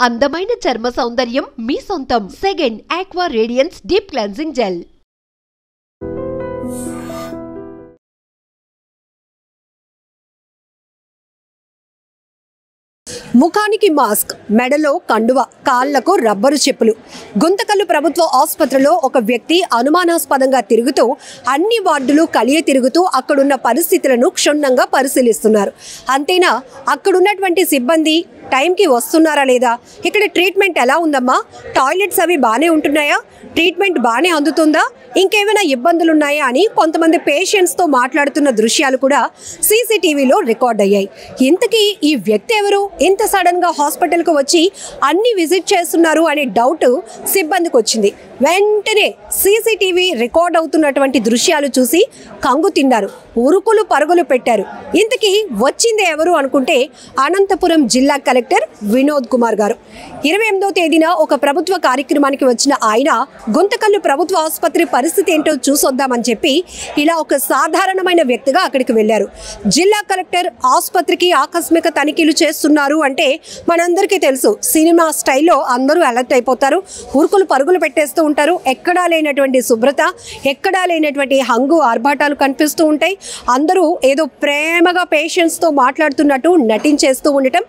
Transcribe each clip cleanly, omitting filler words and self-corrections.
అందమైన చర్మ సౌందర్యం మీ సొంతం. Second aqua radiance deep cleansing gel. ముఖానికి మాస్క్, మెడలో కండువ, కాళ్లకు రబ్బరు చెప్పులు. గుంతకల్లు ప్రభుత్వ ఆసుపత్రిలో ఒక వ్యక్తి అనుమానాస్పదంగా తిరుగుతూ అన్ని వార్డులు కలియ తిరుగుతూ అక్కడున్న పరిస్థితులను క్షుణ్ణంగా పరిశీలిస్తున్నారు. అంతేనా, అక్కడున్నటువంటి సిబ్బంది టైంకి వస్తున్నారా లేదా, ఇక్కడ ట్రీట్మెంట్ ఎలా ఉందమ్మా, టాయిలెట్స్ అవి బాగానే ఉంటున్నాయా, ట్రీట్మెంట్ బాగానే అందుతుందా, ఇంకేమైనా ఇబ్బందులు ఉన్నాయా అని కొంతమంది పేషెంట్స్తో మాట్లాడుతున్న దృశ్యాలు కూడా సీసీటీవీలో రికార్డ్ అయ్యాయి. ఇంతకీ ఈ వ్యక్తి ఎవరు, ఇంత సడన్గా హాస్పిటల్కి వచ్చి అన్ని విజిట్ చేస్తున్నారు అనే డౌట్ సిబ్బందికి వచ్చింది. వెంటనే సీసీటీవీ రికార్డ్ అవుతున్నటువంటి దృశ్యాలు చూసి కంగు తిన్నారు, ఉరుకులు పరుగులు పెట్టారు. ఇంతకీ వచ్చింది ఎవరు అనుకుంటే అనంతపురం జిల్లా కలెక్టర్ వినోద్ కుమార్ గారు. 28వ తేదీన ఒక ప్రభుత్వ కార్యక్రమానికి వచ్చిన ఆయన గుంతకల్లు ప్రభుత్వ ఆసుపత్రి పరిస్థితి ఏంటో చూసొద్దామని చెప్పి ఇలా ఒక సాధారణమైన వ్యక్తిగా అక్కడికి వెళ్ళారు. జిల్లా కలెక్టర్ ఆసుపత్రికి ఆకస్మిక తనిఖీలు చేస్తున్నారు అంటే మనందరికీ తెలుసు, సినిమా స్టైల్లో అందరూ అలర్ట్ అయిపోతారు, ఉరుకులు పరుగులు పెట్టేస్తూ ఉంటారు. ఎక్కడా లేనటువంటి శుభ్రత, ఎక్కడా లేనటువంటి హంగు ఆర్భాటాలు కనిపిస్తూ ఉంటాయి. అందరూ ఏదో ప్రేమగా పేషెంట్స్తో మాట్లాడుతున్నట్టు నటించేస్తూ ఉండటం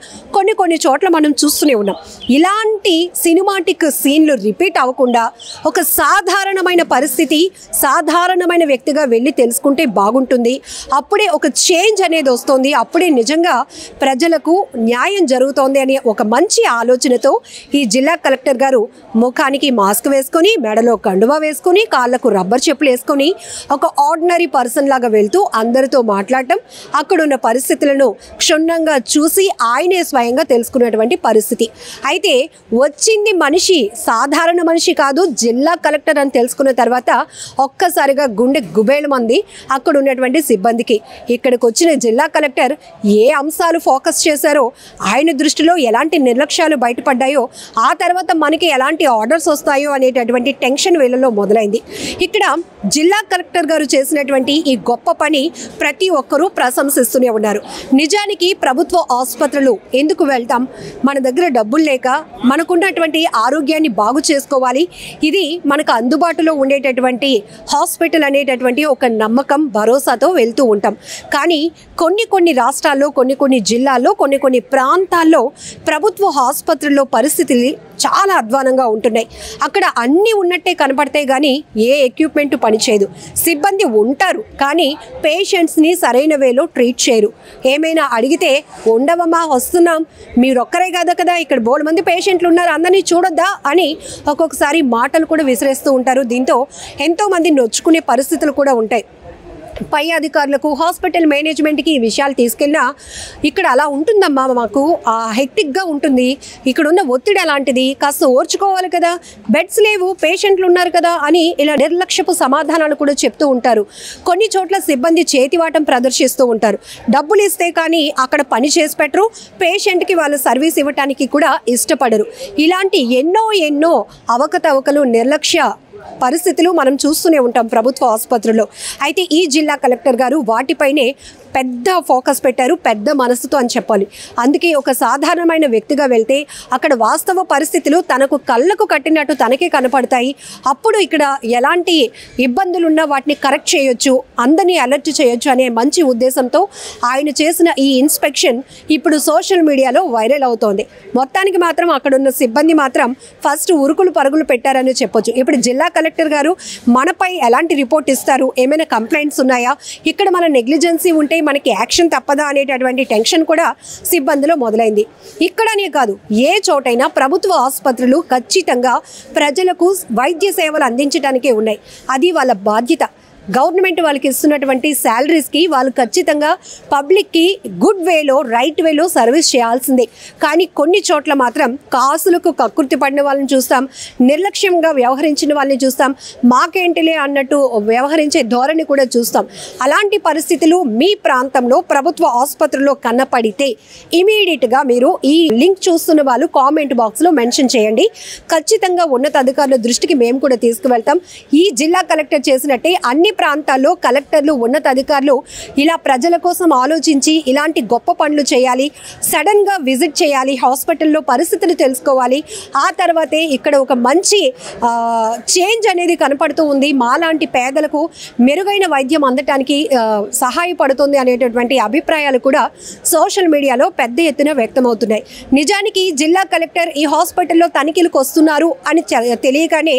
కొన్ని చోట్ల మనం చూస్తూనే ఉన్నాం. ఇలాంటి సినిమాటిక్ సీన్లు రిపీట్ అవ్వకుండా ఒక సాధారణమైన పరిస్థితి, సాధారణమైన వ్యక్తిగా వెళ్ళి తెలుసుకుంటే బాగుంటుంది. అప్పుడే ఒక చేంజ్ అనేది వస్తుంది, అప్పుడే నిజంగా ప్రజలకు న్యాయం జరుగుతోంది అనే ఒక మంచి ఆలోచనతో ఈ జిల్లా కలెక్టర్ గారు ముఖానికి మాస్క్ వేసుకొని, మెడలో కండువా వేసుకొని, కాళ్లకు రబ్బర్ చెప్పులు వేసుకొని ఒక ఆర్డినరీ పర్సన్ లాగా వెళ్తూ అందరితో మాట్లాడటం, అక్కడున్న పరిస్థితులను క్షుణ్ణంగా చూసి ఆయనే స్వయంగా తెలుసుకున్నటువంటి పరిస్థితి. అయితే వచ్చింది మనిషి, సాధారణ మనిషి కాదు, జిల్లా కలెక్టర్ అని తెలుసుకున్న తర్వాత ఒక్కసారిగా గుండె గుబేళమంది అక్కడ ఉన్నటువంటి సిబ్బందికి. ఇక్కడికి వచ్చిన జిల్లా కలెక్టర్ ఏ అంశాలు ఫోకస్ చేశారో, ఆయన దృష్టిలో ఎలాంటి నిర్లక్ష్యాలు బయటపడ్డాయో, ఆ తర్వాత మనకి ఎలాంటి ఆర్డర్స్ వస్తాయో అనేటటువంటి టెన్షన్ వీళ్ళలో మొదలైంది. ఇక్కడ జిల్లా కలెక్టర్ గారు చేసినటువంటి ఈ గొప్ప పని ప్రతి ఒక్కరూ ప్రశంసిస్తూనే ఉన్నారు. నిజానికి ప్రభుత్వ ఆసుపత్రులు ఎందుకు వెళ్తాం, మన దగ్గర డబ్బులు లేక, మనకున్నటువంటి ఆరోగ్యాన్ని బాగు చేసుకోవాలి, ఇది మనకు అందుబాటులో ఉండేటటువంటి హాస్పిటల్ అనేటటువంటి ఒక నమ్మకం, భరోసాతో వెళ్తూ ఉంటాం. కానీ కొన్ని రాష్ట్రాల్లో, కొన్ని జిల్లాల్లో, కొన్ని ప్రాంతాల్లో ప్రభుత్వ ఆసుపత్రుల్లో పరిస్థితులు చాలా అధ్వానంగా ఉంటున్నాయి. అక్కడ అన్నీ ఉన్నట్టే కనపడతాయి కానీ ఏ ఎక్విప్మెంట్ పనిచేయదు. సిబ్బంది ఉంటారు కానీ పేషెంట్స్ని సరైన వేలో ట్రీట్ చేయరు. ఏమైనా అడిగితే ఉండవమ్మా, వస్తున్నాం, మీరొక్కరే కాదు కదా, ఇక్కడ బోల్డ్ మంది పేషెంట్లు ఉన్నారు, అందరినీ చూడొద్దా అని ఒక్కొక్కసారి మాటలు కూడా విసిరేస్తూ ఉంటారు. దీంతో ఎంతోమంది నొచ్చుకునే పరిస్థితులు కూడా ఉంటాయి. పై అధికారులకు, హాస్పిటల్ మేనేజ్మెంట్కి ఈ విషయాలు తీసుకెళ్ళినా ఇక్కడ అలా ఉంటుందమ్మా, మాకు హెక్టిక్గా ఉంటుంది, ఇక్కడున్న ఒత్తిడి అలాంటిది, కాస్త ఓర్చుకోవాలి కదా, బెడ్స్ లేవు, పేషెంట్లు ఉన్నారు కదా అని ఇలా నిర్లక్ష్యపు సమాధానాలు కూడా చెప్తూ ఉంటారు. కొన్ని చోట్ల సిబ్బంది చేతివాటం ప్రదర్శిస్తూ ఉంటారు. డబ్బులు ఇస్తే కానీ అక్కడ పని చేసి పెట్టరు, పేషెంట్కి వాళ్ళు సర్వీస్ ఇవ్వటానికి కూడా ఇష్టపడరు. ఇలాంటి ఎన్నో అవకతవకలు, నిర్లక్ష్య పరిస్థితులు మనం చూస్తూనే ఉంటాం ప్రభుత్వ ఆసుపత్రుల్లో. అయితే ఈ జిల్లా కలెక్టర్ గారు వాటిపైనే పెద్ద ఫోకస్ పెట్టారు, పెద్ద మనసుతో అని చెప్పాలి. అందుకే ఒక సాధారణమైన వ్యక్తిగా వెళ్తే అక్కడ వాస్తవ పరిస్థితులు తనకు కళ్ళకు కట్టినట్టు తనకే కనపడతాయి. అప్పుడు ఇక్కడ ఎలాంటి ఇబ్బందులున్నా వాటిని కరెక్ట్ చేయొచ్చు, అందరినీ అలర్ట్ చేయొచ్చు అనే మంచి ఉద్దేశంతో ఆయన చేసిన ఈ ఇన్స్పెక్షన్ ఇప్పుడు సోషల్ మీడియాలో వైరల్ అవుతోంది. మొత్తానికి మాత్రం అక్కడున్న సిబ్బంది మాత్రం ఫస్ట్ ఉరుకులు పరుగులు పెట్టారని చెప్పొచ్చు. ఇప్పుడు జిల్లా కలెక్టర్ గారు మనపై ఎలాంటి రిపోర్ట్ ఇస్తారు, ఏమైనా కంప్లైంట్స్ ఉన్నాయా, ఇక్కడ మన నెగ్లిజెన్సీ ఉంటే మనకి యాక్షన్ తప్పదా అనేటటువంటి టెన్షన్ కూడా సిబ్బందిలో మొదలైంది. ఇక్కడనే కాదు, ఏ చోటైనా ప్రభుత్వ ఆసుపత్రులు ఖచ్చితంగా ప్రజలకు వైద్య సేవలు అందించడానికే ఉన్నాయి. అది వాళ్ళ బాధ్యత. గవర్నమెంట్ వాళ్ళకి ఇస్తున్నటువంటి శాలరీస్కి వాళ్ళు ఖచ్చితంగా పబ్లిక్కి గుడ్ వేలో, రైట్ వేలో సర్వీస్ చేయాల్సిందే. కానీ కొన్ని చోట్ల మాత్రం కాసులకు కక్కుర్తి పడిన వాళ్ళని చూస్తాం, నిర్లక్ష్యంగా వ్యవహరించిన వాళ్ళని చూస్తాం, మాకేంటిలే అన్నట్టు వ్యవహరించే ధోరణి కూడా చూస్తాం. అలాంటి పరిస్థితులు మీ ప్రాంతంలో ప్రభుత్వ ఆసుపత్రుల్లో కనపడితే ఇమీడియట్గా మీరు ఈ లింక్ చూస్తున్న వాళ్ళు కామెంట్ బాక్స్లో మెన్షన్ చేయండి. ఖచ్చితంగా ఉన్నతాధికారుల దృష్టికి మేము కూడా తీసుకువెళ్తాం. ఈ జిల్లా కలెక్టర్ చేసినట్టే అన్ని ప్రాంతాల్లో కలెక్టర్లు ఉన్నతాధికారులు ఇలా ప్రజల కోసం ఆలోచించి ఇలాంటి గొప్ప పనులు చేయాలి. సడన్గా విజిట్ చేయాలి, హాస్పిటల్లో పరిస్థితులు తెలుసుకోవాలి. ఆ తర్వాతే ఇక్కడ ఒక మంచి చేంజ్ అనేది కనపడుతూ ఉంది. మాలాంటి పేదలకు మెరుగైన వైద్యం అందటానికి సహాయపడుతుంది అనేటటువంటి అభిప్రాయాలు కూడా సోషల్ మీడియాలో పెద్ద ఎత్తున వ్యక్తమవుతున్నాయి. నిజానికి జిల్లా కలెక్టర్ ఈ హాస్పిటల్లో తనిఖీలకు వస్తున్నారు అని తెలియగానే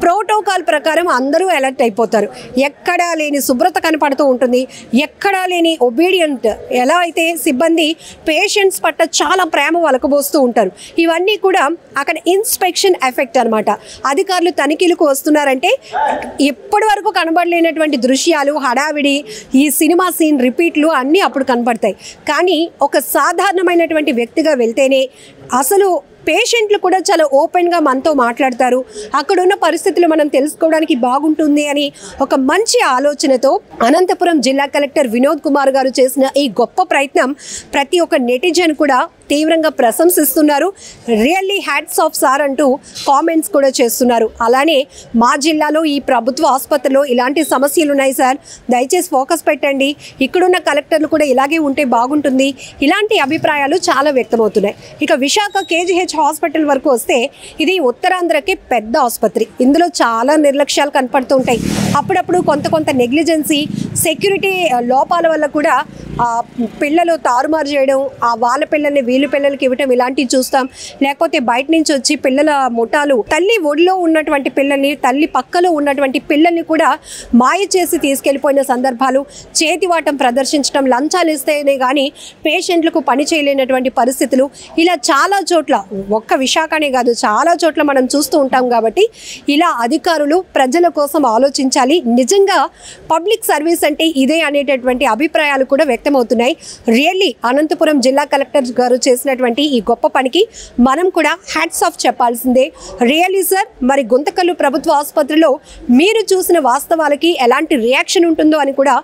ప్రోటోకాల్ ప్రకారం అందరూ అలర్ట్ అయిపోతారు. ఎక్కడా లేని శుభ్రత కనపడుతూ ఉంటుంది, ఎక్కడా లేని ఒబీడియంట్, ఎలా అయితే సిబ్బంది పేషెంట్స్ పట్ల చాలా ప్రేమ వలకబోస్తూ ఉంటారు. ఇవన్నీ కూడా అక్కడ ఇన్స్పెక్షన్ ఎఫెక్ట్ అనమాట. అధికారులు తనిఖీలకు వస్తున్నారంటే ఇప్పటి వరకు కనబడలేనటువంటి దృశ్యాలు, హడావిడి, ఈ సినిమా సీన్ రిపీట్లు అన్నీ అప్పుడు కనపడతాయి. కానీ ఒక సాధారణమైనటువంటి వ్యక్తిగా వెళ్తేనే అసలు పేషెంట్లు కూడా చాలా ఓపెన్గా మనతో మాట్లాడతారు. అక్కడున్న పరిస్థితులు మనం తెలుసుకోవడానికి బాగుంటుంది అని ఒక మంచి ఆలోచనతో అనంతపురం జిల్లా కలెక్టర్ వినోద్ కుమార్ గారు చేసిన ఈ గొప్ప ప్రయత్నం ప్రతి ఒక్క నెటిజన్ కూడా తీవ్రంగా ప్రశంసిస్తున్నారు. రియల్లీ హ్యాట్స్ ఆఫ్ సార్ అంటూ కామెంట్స్ కూడా చేస్తున్నారు. అలానే మా జిల్లాలో ఈ ప్రభుత్వ ఆసుపత్రిలో ఇలాంటి సమస్యలు ఉన్నాయి సార్, దయచేసి ఫోకస్ పెట్టండి, ఇక్కడున్న కలెక్టర్లు కూడా ఇలాగే ఉంటే బాగుంటుంది, ఇలాంటి అభిప్రాయాలు చాలా వ్యక్తమవుతున్నాయి. ఇక విశాఖ కేజీహెచ్ హాస్పిటల్ వరకు వస్తే ఇది ఉత్తరాంధ్రకి పెద్ద ఆసుపత్రి. ఇందులో చాలా నిర్లక్ష్యాలు కనపడుతూ ఉంటాయి. అప్పుడప్పుడు కొంత నెగ్లిజెన్సీ, సెక్యూరిటీ లోపాల వల్ల కూడా పిల్లలు తారుమారు చేయడం, వాళ్ళ పిల్లల్ని వీళ్ళ పిల్లలకి ఇవ్వటం ఇలాంటివి చూస్తాం. లేకపోతే బయట నుంచి వచ్చి పిల్లల ముఠాలు తల్లి ఒడిలో ఉన్నటువంటి పిల్లల్ని, తల్లి పక్కలో ఉన్నటువంటి పిల్లల్ని కూడా మాయ చేసి తీసుకెళ్ళిపోయిన సందర్భాలు, చేతివాటం ప్రదర్శించడం, లంచాలు ఇస్తేనే కానీ పేషెంట్లకు పని చేయలేనటువంటి పరిస్థితులు ఇలా చాలా చోట్ల, ఒక్క విశాఖనే కాదు చాలా చోట్ల మనం చూస్తూ ఉంటాం. కాబట్టి ఇలా అధికారులు ప్రజల కోసం ఆలోచించాలి. నిజంగా పబ్లిక్ సర్వీస్ అంటే ఇదే అనేటటువంటి అభిప్రాయాలు కూడా వ్యక్తమవుతున్నాయి. రియల్లీ అనంతపురం జిల్లా కలెక్టర్ గారు చేసినటువంటి ఈ గొప్ప పనికి మనం కూడా హ్యాట్స్ ఆఫ్ చెప్పాల్సిందే. రియల్లీ సార్, మరి గుంతకల్లు ప్రభుత్వ ఆసుపత్రిలో మీరు చూసిన వాస్తవాలకి ఎలాంటి రియాక్షన్ ఉంటుందో అని కూడా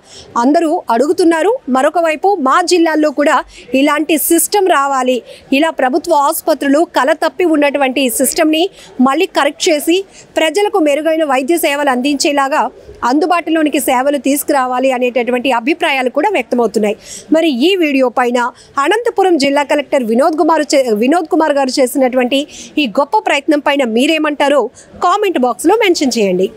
అందరూ అడుగుతున్నారు. మరొక వైపు మా జిల్లాల్లో కూడా ఇలాంటి సిస్టమ్ రావాలి, ఇలా ప్రభుత్వ ఆసుపత్రులు కల తప్పి ఉన్నటువంటి సిస్టమ్ని మళ్ళీ కరెక్ట్ చేసి ప్రజలకు మెరుగైన వైద్య సేవలు అందించేలాగా అందుబాటులోనికి సేవలు తీసుకురావాలి అనేటటువంటి అభిప్రాయాలు కూడా వ్యక్తమవుతున్నాయి. మరి ఈ వీడియో పైన అనంతపురం జిల్లా కలెక్టర్ వినోద్ కుమార్ గారు చేసినటువంటి ఈ గొప్ప ప్రయత్నం పైన మీరేమంటారో కామెంట్ బాక్స్లో మెన్షన్ చేయండి.